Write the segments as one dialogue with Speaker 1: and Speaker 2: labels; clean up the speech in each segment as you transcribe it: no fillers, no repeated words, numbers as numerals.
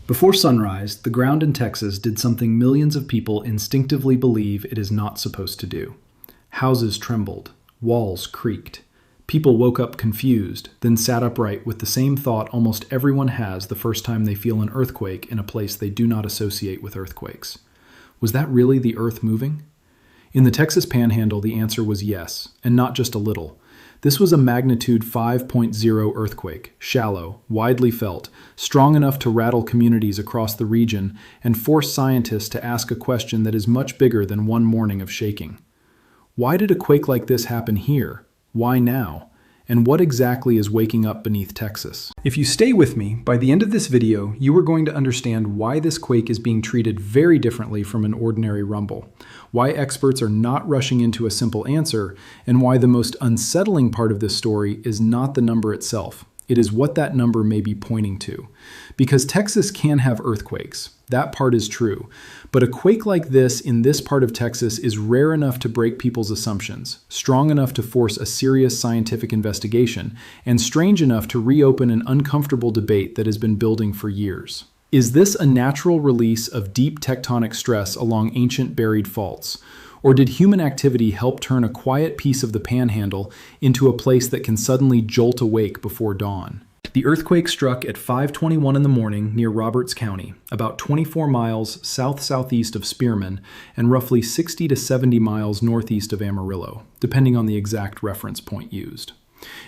Speaker 1: Before sunrise, the ground in Texas did something millions of people instinctively believe it is not supposed to do. Houses trembled, walls creaked. People woke up confused, then sat upright with the same thought almost everyone has the first time they feel an earthquake in a place they do not associate with earthquakes. Was that really the earth moving? In the Texas Panhandle, the answer was yes, and not just a little. This was a magnitude 5.0 earthquake, shallow, widely felt, strong enough to rattle communities across the region and force scientists to ask a question that is much bigger than one morning of shaking. Why did a quake like this happen here? Why now? And what exactly is waking up beneath Texas? If you stay with me, by the end of this video, you are going to understand why this quake is being treated very differently from an ordinary rumble, why experts are not rushing into a simple answer, and why the most unsettling part of this story is not the number itself. It is what that number may be pointing to. Because Texas can have earthquakes, that part is true. But a quake like this in this part of Texas is rare enough to break people's assumptions, strong enough to force a serious scientific investigation, and strange enough to reopen an uncomfortable debate that has been building for years. Is this a natural release of deep tectonic stress along ancient buried faults? Or did human activity help turn a quiet piece of the Panhandle into a place that can suddenly jolt awake before dawn? The earthquake struck at 5:21 in the morning near Roberts County, about 24 miles south-southeast of Spearman and roughly 60 to 70 miles northeast of Amarillo, depending on the exact reference point used.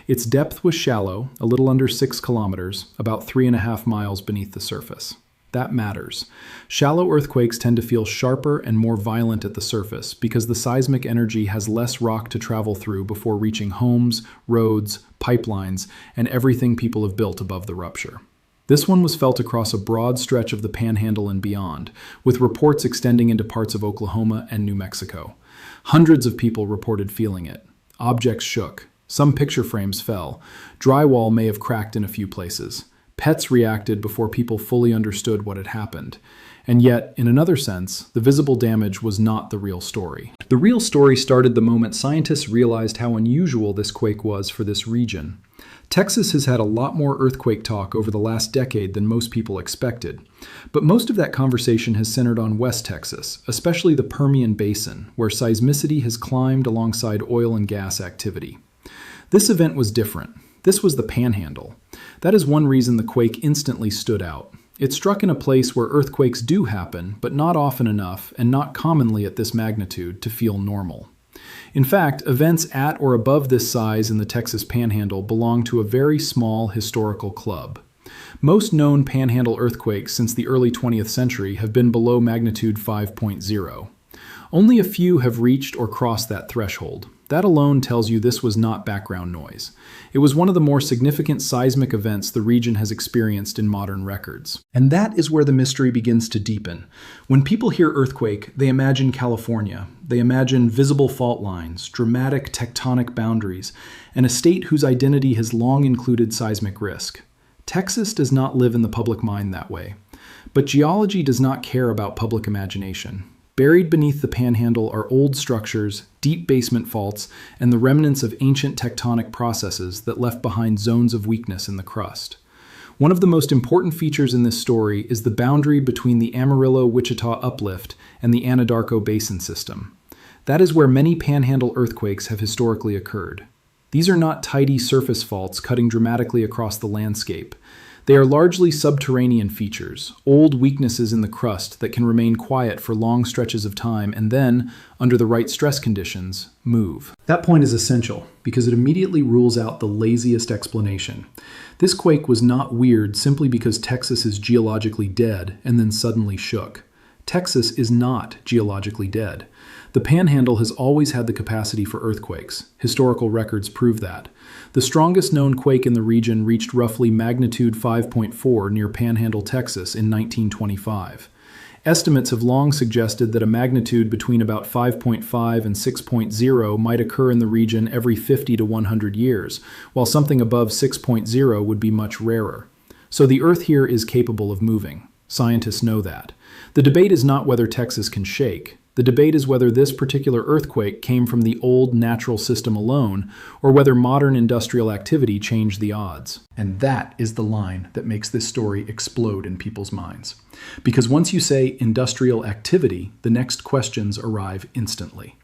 Speaker 1: Its depth was shallow, a little under 6 kilometers, about 3.5 miles beneath the surface. That matters. Shallow earthquakes tend to feel sharper and more violent at the surface because the seismic energy has less rock to travel through before reaching homes, roads, pipelines, and everything people have built above the rupture. This one was felt across a broad stretch of the Panhandle and beyond, with reports extending into parts of Oklahoma and New Mexico. Hundreds of people reported feeling it. Objects shook. Some picture frames fell. Drywall may have cracked in a few places. Pets reacted before people fully understood what had happened. And yet, in another sense, the visible damage was not the real story. The real story started the moment scientists realized how unusual this quake was for this region. Texas has had a lot more earthquake talk over the last decade than most people expected. But most of that conversation has centered on West Texas, especially the Permian Basin, where seismicity has climbed alongside oil and gas activity. This event was different. This was the Panhandle. That is one reason the quake instantly stood out. It struck in a place where earthquakes do happen, but not often enough and not commonly at this magnitude to feel normal. In fact, events at or above this size in the Texas Panhandle belong to a very small historical club. Most known Panhandle earthquakes since the early 20th century have been below magnitude 5.0. Only a few have reached or crossed that threshold. That alone tells you this was not background noise. It was one of the more significant seismic events the region has experienced in modern records. And that is where the mystery begins to deepen. When people hear earthquake, they imagine California. They imagine visible fault lines, dramatic tectonic boundaries, and a state whose identity has long included seismic risk. Texas does not live in the public mind that way. But geology does not care about public imagination. Buried beneath the Panhandle are old structures, deep basement faults, and the remnants of ancient tectonic processes that left behind zones of weakness in the crust. One of the most important features in this story is the boundary between the Amarillo-Wichita uplift and the Anadarko Basin system. That is where many Panhandle earthquakes have historically occurred. These are not tidy surface faults cutting dramatically across the landscape. They are largely subterranean features, old weaknesses in the crust that can remain quiet for long stretches of time and then, under the right stress conditions, move. That point is essential because it immediately rules out the laziest explanation. This quake was not weird simply because Texas is geologically dead and then suddenly shook. Texas is not geologically dead. The Panhandle has always had the capacity for earthquakes. Historical records prove that. The strongest known quake in the region reached roughly magnitude 5.4 near Panhandle, Texas in 1925. Estimates have long suggested that a magnitude between about 5.5 and 6.0 might occur in the region every 50 to 100 years, while something above 6.0 would be much rarer. So the Earth here is capable of moving. Scientists know that. The debate is not whether Texas can shake. The debate is whether this particular earthquake came from the old natural system alone, or whether modern industrial activity changed the odds. And that is the line that makes this story explode in people's minds. Because once you say industrial activity, the next questions arrive instantly.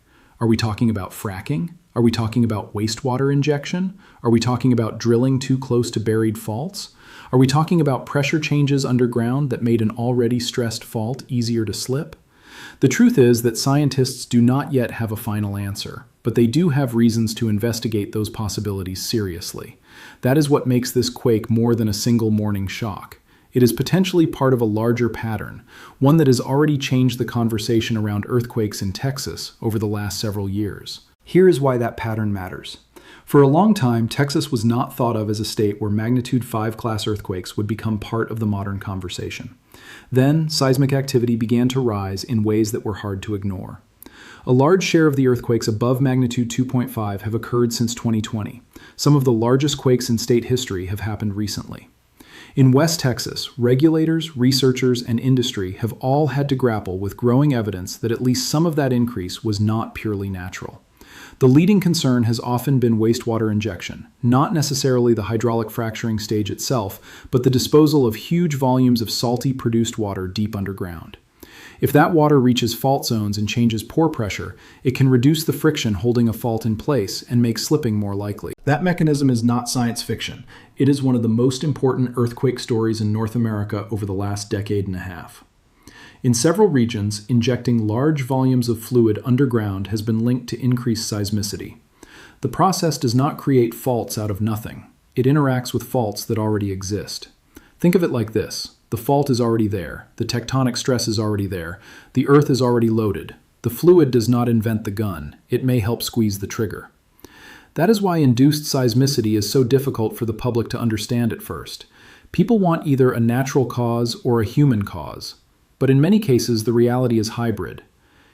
Speaker 1: Are we talking about fracking? Are we talking about wastewater injection? Are we talking about drilling too close to buried faults? Are we talking about pressure changes underground that made an already stressed fault easier to slip? The truth is that scientists do not yet have a final answer, but they do have reasons to investigate those possibilities seriously. That is what makes this quake more than a single morning shock. It is potentially part of a larger pattern, one that has already changed the conversation around earthquakes in Texas over the last several years. Here is why that pattern matters. For a long time, Texas was not thought of as a state where magnitude 5 class earthquakes would become part of the modern conversation. Then, seismic activity began to rise in ways that were hard to ignore. A large share of the earthquakes above magnitude 2.5 have occurred since 2020. Some of the largest quakes in state history have happened recently. In West Texas, regulators, researchers, and industry have all had to grapple with growing evidence that at least some of that increase was not purely natural. The leading concern has often been wastewater injection, not necessarily the hydraulic fracturing stage itself, but the disposal of huge volumes of salty produced water deep underground. If that water reaches fault zones and changes pore pressure, it can reduce the friction holding a fault in place and make slipping more likely. That mechanism is not science fiction. It is one of the most important earthquake stories in North America over the last decade and a half. In several regions, injecting large volumes of fluid underground has been linked to increased seismicity. The process does not create faults out of nothing. It interacts with faults that already exist. Think of it like this. The fault is already there. The tectonic stress is already there. The earth is already loaded. The fluid does not invent the gun. It may help squeeze the trigger. That is why induced seismicity is so difficult for the public to understand at first. People want either a natural cause or a human cause. But in many cases, the reality is hybrid.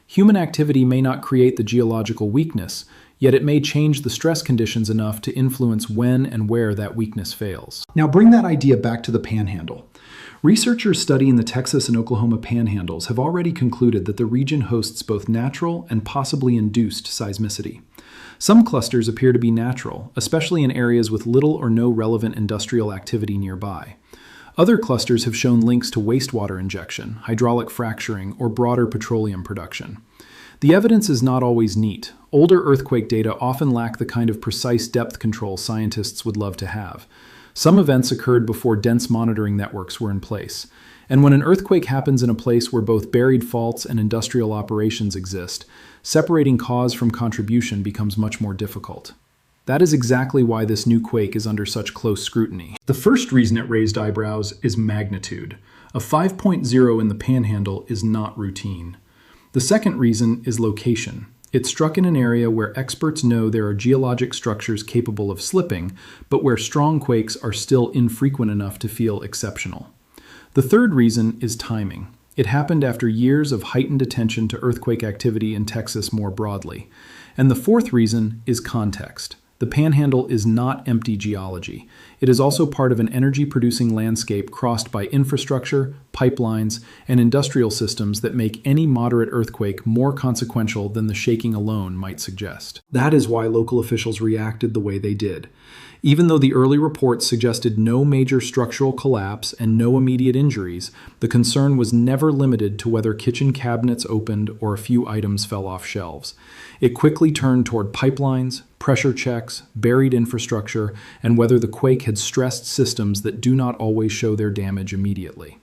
Speaker 1: Human activity may not create the geological weakness, yet it may change the stress conditions enough to influence when and where that weakness fails. Now bring that idea back to the Panhandle. Researchers studying the Texas and Oklahoma panhandles have already concluded that the region hosts both natural and possibly induced seismicity. Some clusters appear to be natural, especially in areas with little or no relevant industrial activity nearby. Other clusters have shown links to wastewater injection, hydraulic fracturing, or broader petroleum production. The evidence is not always neat. Older earthquake data often lack the kind of precise depth control scientists would love to have. Some events occurred before dense monitoring networks were in place. And when an earthquake happens in a place where both buried faults and industrial operations exist, separating cause from contribution becomes much more difficult. That is exactly why this new quake is under such close scrutiny. The first reason it raised eyebrows is magnitude. A 5.0 in the Panhandle is not routine. The second reason is location. It struck in an area where experts know there are geologic structures capable of slipping, but where strong quakes are still infrequent enough to feel exceptional. The third reason is timing. It happened after years of heightened attention to earthquake activity in Texas more broadly. And the fourth reason is context. The Panhandle is not empty geology. It is also part of an energy-producing landscape crossed by infrastructure, pipelines, and industrial systems that make any moderate earthquake more consequential than the shaking alone might suggest. That is why local officials reacted the way they did. Even though the early reports suggested no major structural collapse and no immediate injuries, the concern was never limited to whether kitchen cabinets opened or a few items fell off shelves. It quickly turned toward pipelines, pressure checks, buried infrastructure, and whether the quake had stressed systems that do not always show their damage immediately.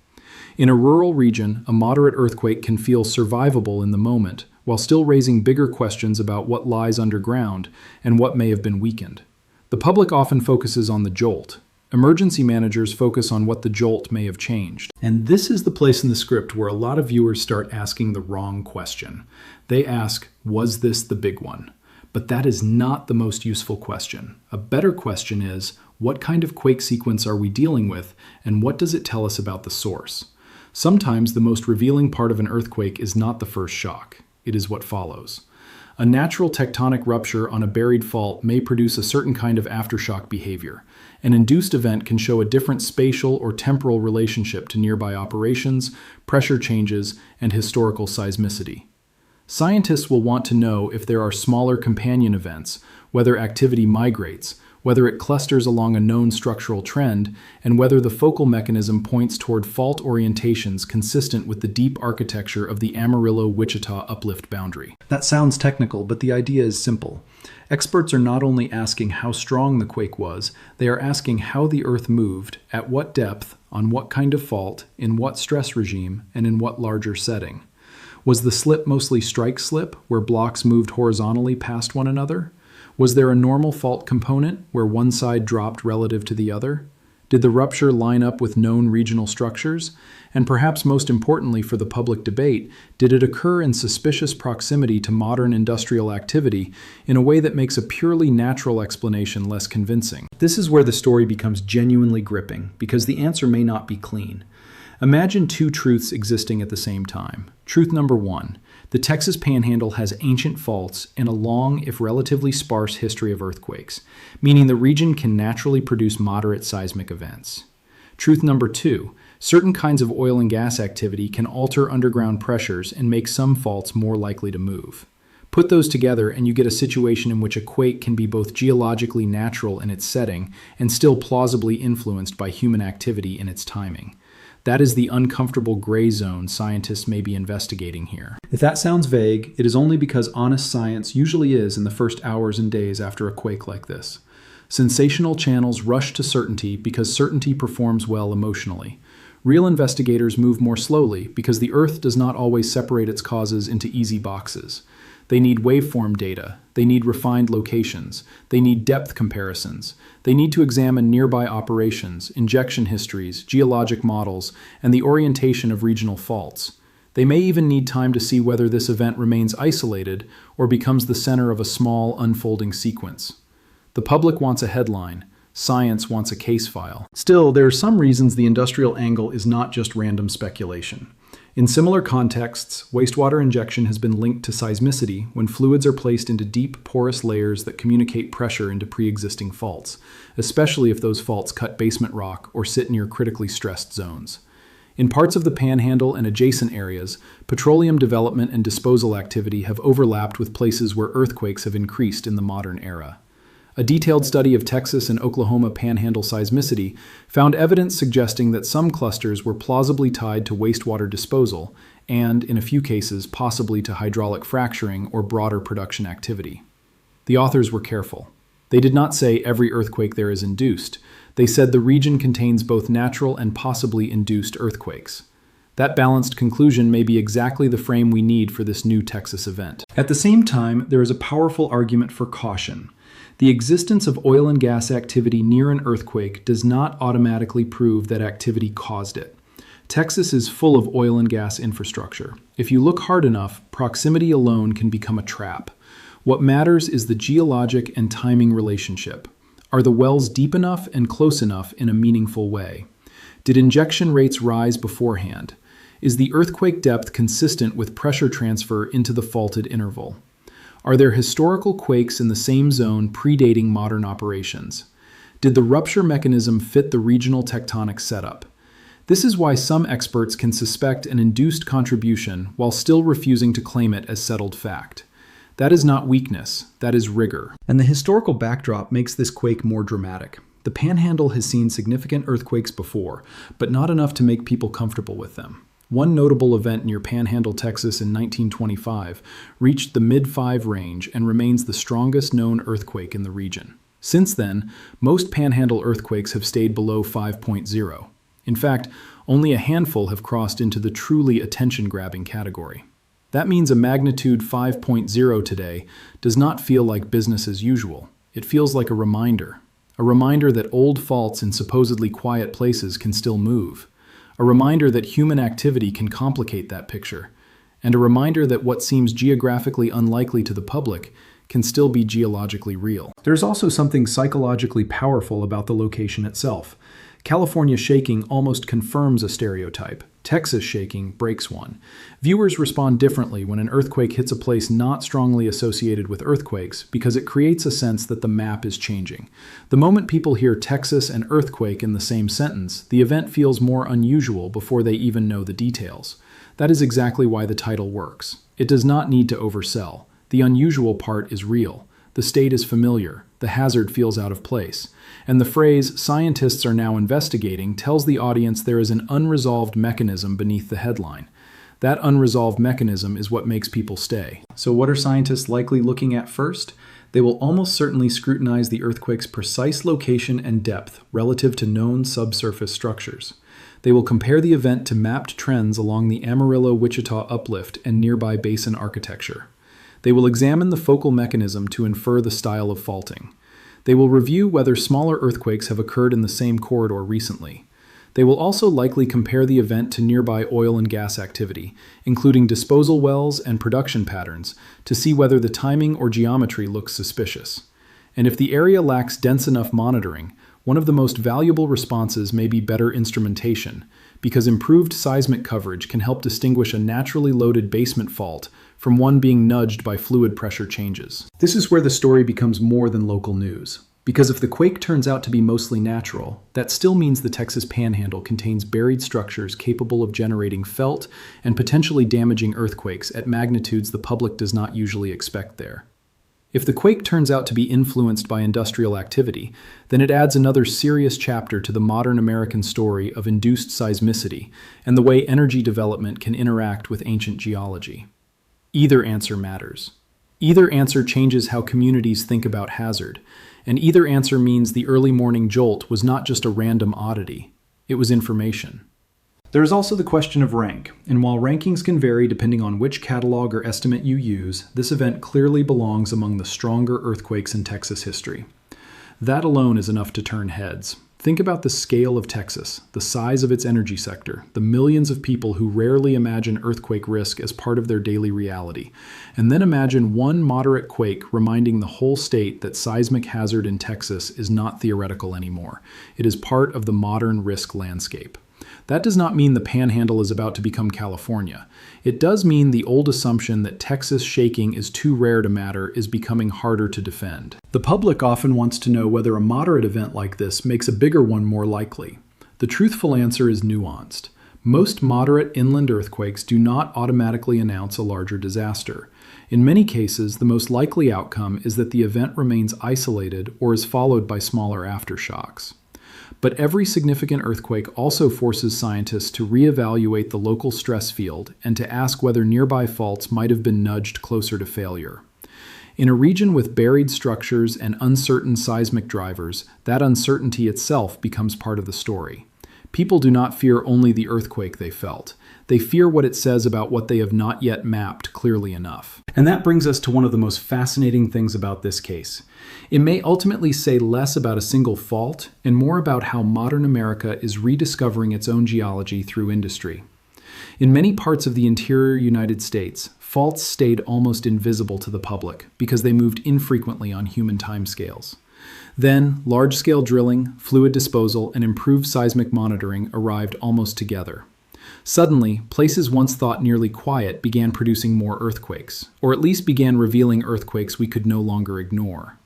Speaker 1: In a rural region, a moderate earthquake can feel survivable in the moment, while still raising bigger questions about what lies underground and what may have been weakened. The public often focuses on the jolt. Emergency managers focus on what the jolt may have changed. And this is the place in the script where a lot of viewers start asking the wrong question. They ask, was this the big one? But that is not the most useful question. A better question is, what kind of quake sequence are we dealing with, and what does it tell us about the source? Sometimes the most revealing part of an earthquake is not the first shock. It is what follows. A natural tectonic rupture on a buried fault may produce a certain kind of aftershock behavior. An induced event can show a different spatial or temporal relationship to nearby operations, pressure changes, and historical seismicity. Scientists will want to know if there are smaller companion events, whether activity migrates, whether it clusters along a known structural trend, and whether the focal mechanism points toward fault orientations consistent with the deep architecture of the Amarillo-Wichita uplift boundary. That sounds technical, but the idea is simple. Experts are not only asking how strong the quake was, they are asking how the Earth moved, at what depth, on what kind of fault, in what stress regime, and in what larger setting. Was the slip mostly strike slip, where blocks moved horizontally past one another? Was there a normal fault component, where one side dropped relative to the other? Did the rupture line up with known regional structures? And perhaps most importantly for the public debate, did it occur in suspicious proximity to modern industrial activity in a way that makes a purely natural explanation less convincing? This is where the story becomes genuinely gripping, because the answer may not be clean. Imagine two truths existing at the same time. Truth number one: the Texas Panhandle has ancient faults and a long, if relatively sparse, history of earthquakes, meaning the region can naturally produce moderate seismic events. Truth number two: certain kinds of oil and gas activity can alter underground pressures and make some faults more likely to move. Put those together and you get a situation in which a quake can be both geologically natural in its setting and still plausibly influenced by human activity in its timing. That is the uncomfortable gray zone scientists may be investigating here. If that sounds vague, it is only because honest science usually is in the first hours and days after a quake like this. Sensational channels rush to certainty because certainty performs well emotionally. Real investigators move more slowly because the Earth does not always separate its causes into easy boxes. They need waveform data. They need refined locations. They need depth comparisons. They need to examine nearby operations, injection histories, geologic models, and the orientation of regional faults. They may even need time to see whether this event remains isolated or becomes the center of a small, unfolding sequence. The public wants a headline. Science wants a case file. Still, there are some reasons the industrial angle is not just random speculation. In similar contexts, wastewater injection has been linked to seismicity when fluids are placed into deep, porous layers that communicate pressure into pre-existing faults, especially if those faults cut basement rock or sit near critically stressed zones. In parts of the Panhandle and adjacent areas, petroleum development and disposal activity have overlapped with places where earthquakes have increased in the modern era. A detailed study of Texas and Oklahoma Panhandle seismicity found evidence suggesting that some clusters were plausibly tied to wastewater disposal and, in a few cases, possibly to hydraulic fracturing or broader production activity. The authors were careful. They did not say every earthquake there is induced. They said the region contains both natural and possibly induced earthquakes. That balanced conclusion may be exactly the frame we need for this new Texas event. At the same time, there is a powerful argument for caution. The existence of oil and gas activity near an earthquake does not automatically prove that activity caused it. Texas is full of oil and gas infrastructure. If you look hard enough, proximity alone can become a trap. What matters is the geologic and timing relationship. Are the wells deep enough and close enough in a meaningful way? Did injection rates rise beforehand? Is the earthquake depth consistent with pressure transfer into the faulted interval? Are there historical quakes in the same zone predating modern operations? Did the rupture mechanism fit the regional tectonic setup? This is why some experts can suspect an induced contribution while still refusing to claim it as settled fact. That is not weakness, that is rigor. And the historical backdrop makes this quake more dramatic. The Panhandle has seen significant earthquakes before, but not enough to make people comfortable with them. One notable event near Panhandle, Texas in 1925 reached the mid-5 range and remains the strongest known earthquake in the region. Since then, most Panhandle earthquakes have stayed below 5.0. In fact, only a handful have crossed into the truly attention-grabbing category. That means a magnitude 5.0 today does not feel like business as usual. It feels like a reminder that old faults in supposedly quiet places can still move. A reminder that human activity can complicate that picture, and a reminder that what seems geographically unlikely to the public can still be geologically real. There's also something psychologically powerful about the location itself. California shaking almost confirms a stereotype. Texas shaking breaks one. Viewers respond differently when an earthquake hits a place not strongly associated with earthquakes because it creates a sense that the map is changing. The moment people hear Texas and earthquake in the same sentence, the event feels more unusual before they even know the details. That is exactly why the title works. It does not need to oversell. The unusual part is real. The state is familiar. The hazard feels out of place. And the phrase, "scientists are now investigating," tells the audience there is an unresolved mechanism beneath the headline. That unresolved mechanism is what makes people stay. So what are scientists likely looking at first? They will almost certainly scrutinize the earthquake's precise location and depth relative to known subsurface structures. They will compare the event to mapped trends along the Amarillo-Wichita uplift and nearby basin architecture. They will examine the focal mechanism to infer the style of faulting. They will review whether smaller earthquakes have occurred in the same corridor recently. They will also likely compare the event to nearby oil and gas activity, including disposal wells and production patterns, to see whether the timing or geometry looks suspicious. And if the area lacks dense enough monitoring, one of the most valuable responses may be better instrumentation, because improved seismic coverage can help distinguish a naturally loaded basement fault from one being nudged by fluid pressure changes. This is where the story becomes more than local news. Because if the quake turns out to be mostly natural, that still means the Texas Panhandle contains buried structures capable of generating felt and potentially damaging earthquakes at magnitudes the public does not usually expect there. If the quake turns out to be influenced by industrial activity, then it adds another serious chapter to the modern American story of induced seismicity and the way energy development can interact with ancient geology. Either answer matters. Either answer changes how communities think about hazard, and either answer means the early morning jolt was not just a random oddity, it was information. There is also the question of rank, and while rankings can vary depending on which catalog or estimate you use, this event clearly belongs among the stronger earthquakes in Texas history. That alone is enough to turn heads. Think about the scale of Texas, the size of its energy sector, the millions of people who rarely imagine earthquake risk as part of their daily reality, and then imagine one moderate quake reminding the whole state that seismic hazard in Texas is not theoretical anymore. It is part of the modern risk landscape. That does not mean the Panhandle is about to become California. It does mean the old assumption that Texas shaking is too rare to matter is becoming harder to defend. The public often wants to know whether a moderate event like this makes a bigger one more likely. The truthful answer is nuanced. Most moderate inland earthquakes do not automatically announce a larger disaster. In many cases, the most likely outcome is that the event remains isolated or is followed by smaller aftershocks. But every significant earthquake also forces scientists to reevaluate the local stress field and to ask whether nearby faults might have been nudged closer to failure. In a region with buried structures and uncertain seismic drivers, that uncertainty itself becomes part of the story. People do not fear only the earthquake they felt. They fear what it says about what they have not yet mapped clearly enough. And that brings us to one of the most fascinating things about this case. It may ultimately say less about a single fault and more about how modern America is rediscovering its own geology through industry. In many parts of the interior United States, faults stayed almost invisible to the public because they moved infrequently on human timescales. Then, large-scale drilling, fluid disposal, and improved seismic monitoring arrived almost together. Suddenly, places once thought nearly quiet began producing more earthquakes, or at least began revealing earthquakes we could no longer ignore.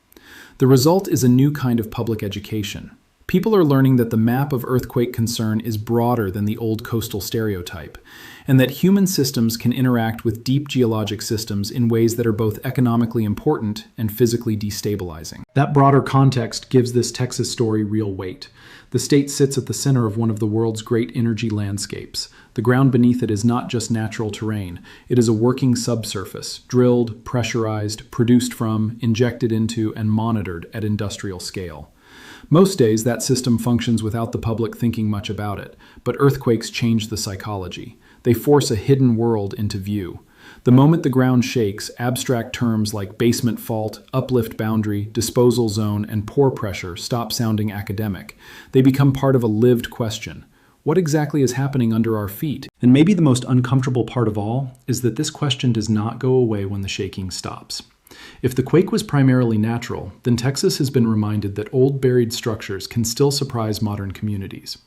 Speaker 1: The result is a new kind of public education. People are learning that the map of earthquake concern is broader than the old coastal stereotype, and that human systems can interact with deep geologic systems in ways that are both economically important and physically destabilizing. That broader context gives this Texas story real weight. The state sits at the center of one of the world's great energy landscapes. The ground beneath it is not just natural terrain. It is a working subsurface, drilled, pressurized, produced from, injected into, and monitored at industrial scale. Most days, that system functions without the public thinking much about it, but earthquakes change the psychology. They force a hidden world into view. The moment the ground shakes, abstract terms like basement fault, uplift boundary, disposal zone, and pore pressure stop sounding academic. They become part of a lived question. What exactly is happening under our feet? And maybe the most uncomfortable part of all is that this question does not go away when the shaking stops. If the quake was primarily natural, then Texas has been reminded that old buried structures can still surprise modern communities.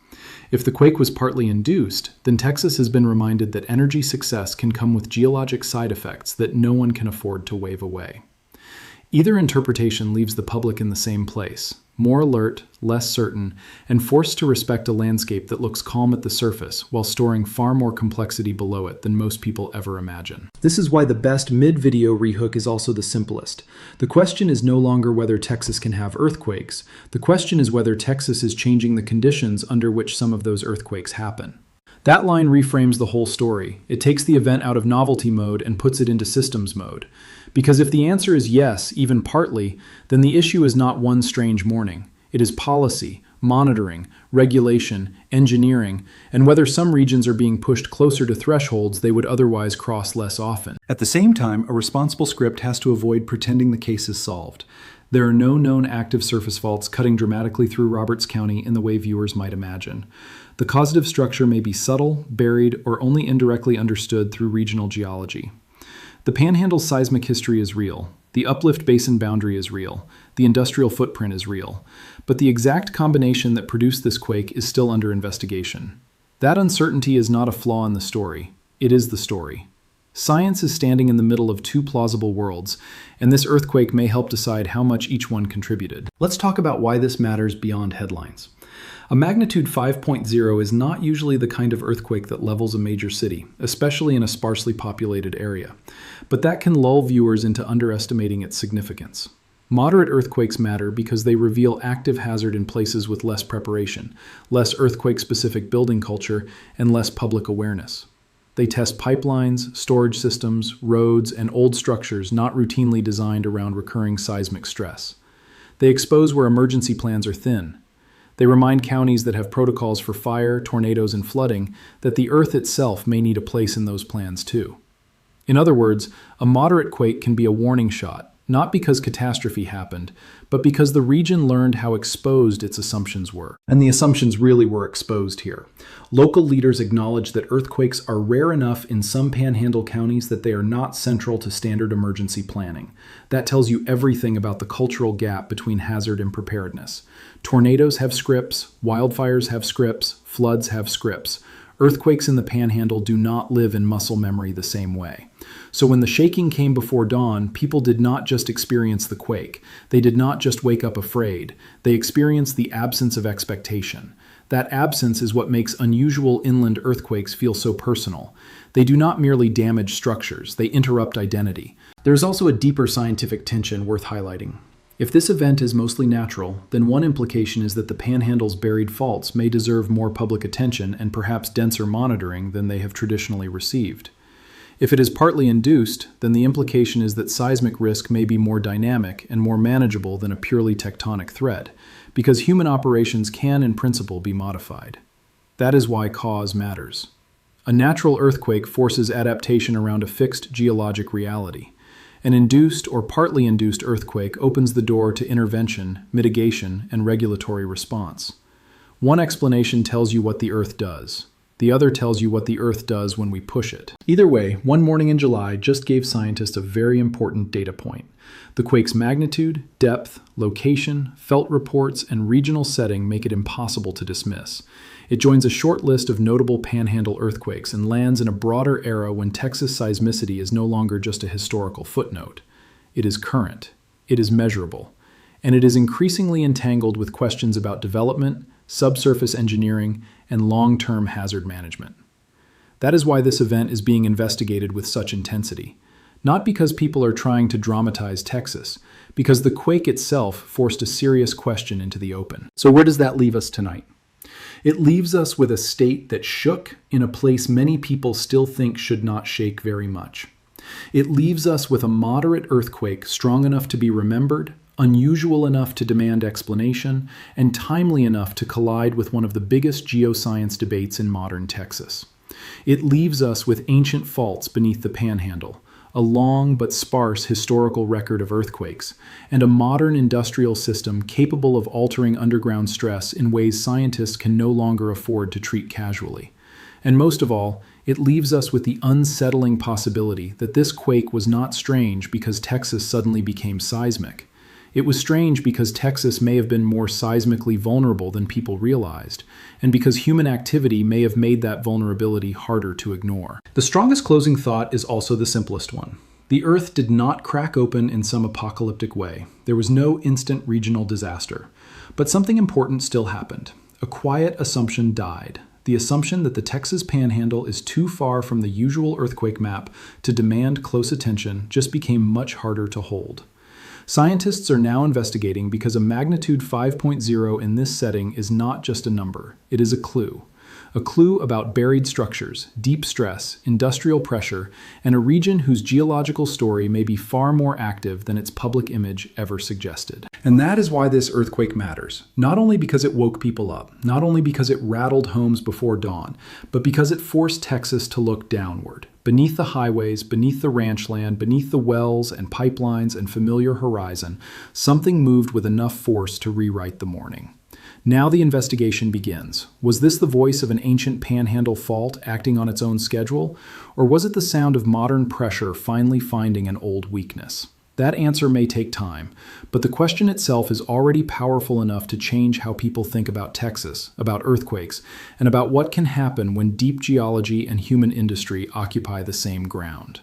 Speaker 1: If the quake was partly induced, then Texas has been reminded that energy success can come with geologic side effects that no one can afford to wave away. Either interpretation leaves the public in the same place. more alert, less certain, and forced to respect a landscape that looks calm at the surface while storing far more complexity below it than most people ever imagine. This is why the best mid-video rehook is also the simplest. The question is no longer whether Texas can have earthquakes. The question is whether Texas is changing the conditions under which some of those earthquakes happen. That line reframes the whole story. It takes the event out of novelty mode and puts it into systems mode. Because if the answer is yes, even partly, then the issue is not one strange morning. It is policy, monitoring, regulation, engineering, and whether some regions are being pushed closer to thresholds they would otherwise cross less often. At the same time, a responsible script has to avoid pretending the case is solved. There are no known active surface faults cutting dramatically through Roberts County in the way viewers might imagine. The causative structure may be subtle, buried, or only indirectly understood through regional geology. The Panhandle's seismic history is real. The uplift basin boundary is real. The industrial footprint is real. But the exact combination that produced this quake is still under investigation. That uncertainty is not a flaw in the story. It is the story. Science is standing in the middle of two plausible worlds, and this earthquake may help decide how much each one contributed. Let's talk about why this matters beyond headlines. A magnitude 5.0 is not usually the kind of earthquake that levels a major city, especially in a sparsely populated area. But that can lull viewers into underestimating its significance. Moderate earthquakes matter because they reveal active hazard in places with less preparation, less earthquake-specific building culture, and less public awareness. They test pipelines, storage systems, roads, and old structures not routinely designed around recurring seismic stress. They expose where emergency plans are thin. They remind counties that have protocols for fire, tornadoes, and flooding that the earth itself may need a place in those plans too. In other words, a moderate quake can be a warning shot, not because catastrophe happened, but because the region learned how exposed its assumptions were. And the assumptions really were exposed here. Local leaders acknowledge that earthquakes are rare enough in some Panhandle counties that they are not central to standard emergency planning. That tells you everything about the cultural gap between hazard and preparedness. Tornadoes have scripts, wildfires have scripts, floods have scripts. Earthquakes in the Panhandle do not live in muscle memory the same way. So when the shaking came before dawn, people did not just experience the quake. They did not just wake up afraid. They experienced the absence of expectation. That absence is what makes unusual inland earthquakes feel so personal. They do not merely damage structures, they interrupt identity. There is also a deeper scientific tension worth highlighting. If this event is mostly natural, then one implication is that the Panhandle's buried faults may deserve more public attention and perhaps denser monitoring than they have traditionally received. If it is partly induced, then the implication is that seismic risk may be more dynamic and more manageable than a purely tectonic threat, because human operations can in principle be modified. That is why cause matters. A natural earthquake forces adaptation around a fixed geologic reality. An induced or partly induced earthquake opens the door to intervention, mitigation, and regulatory response. One explanation tells you what the Earth does. The other tells you what the Earth does when we push it. Either way, one morning in July just gave scientists a very important data point. The quake's magnitude, depth, location, felt reports, and regional setting make it impossible to dismiss. It joins a short list of notable Panhandle earthquakes and lands in a broader era when Texas seismicity is no longer just a historical footnote. It is current, it is measurable, and it is increasingly entangled with questions about development, subsurface engineering, and long-term hazard management. That is why this event is being investigated with such intensity. Not because people are trying to dramatize Texas, because the quake itself forced a serious question into the open. So where does that leave us tonight? It leaves us with a state that shook in a place many people still think should not shake very much. It leaves us with a moderate earthquake strong enough to be remembered, unusual enough to demand explanation, and timely enough to collide with one of the biggest geoscience debates in modern Texas. It leaves us with ancient faults beneath the Panhandle, a long but sparse historical record of earthquakes, and a modern industrial system capable of altering underground stress in ways scientists can no longer afford to treat casually. And most of all, it leaves us with the unsettling possibility that this quake was not strange because Texas suddenly became seismic. It was strange because Texas may have been more seismically vulnerable than people realized, and because human activity may have made that vulnerability harder to ignore. The strongest closing thought is also the simplest one. The Earth did not crack open in some apocalyptic way. There was no instant regional disaster. But something important still happened. A quiet assumption died. The assumption that the Texas Panhandle is too far from the usual earthquake map to demand close attention just became much harder to hold. Scientists are now investigating because a magnitude 5.0 in this setting is not just a number, it is a clue. A clue about buried structures, deep stress, industrial pressure, and a region whose geological story may be far more active than its public image ever suggested. And that is why this earthquake matters. Not only because it woke people up, not only because it rattled homes before dawn, but because it forced Texas to look downward. Beneath the highways, beneath the ranch land, beneath the wells and pipelines and familiar horizon, something moved with enough force to rewrite the morning. Now the investigation begins. Was this the voice of an ancient panhandle fault acting on its own schedule, or was it the sound of modern pressure finally finding an old weakness? That answer may take time, but the question itself is already powerful enough to change how people think about Texas, about earthquakes, and about what can happen when deep geology and human industry occupy the same ground.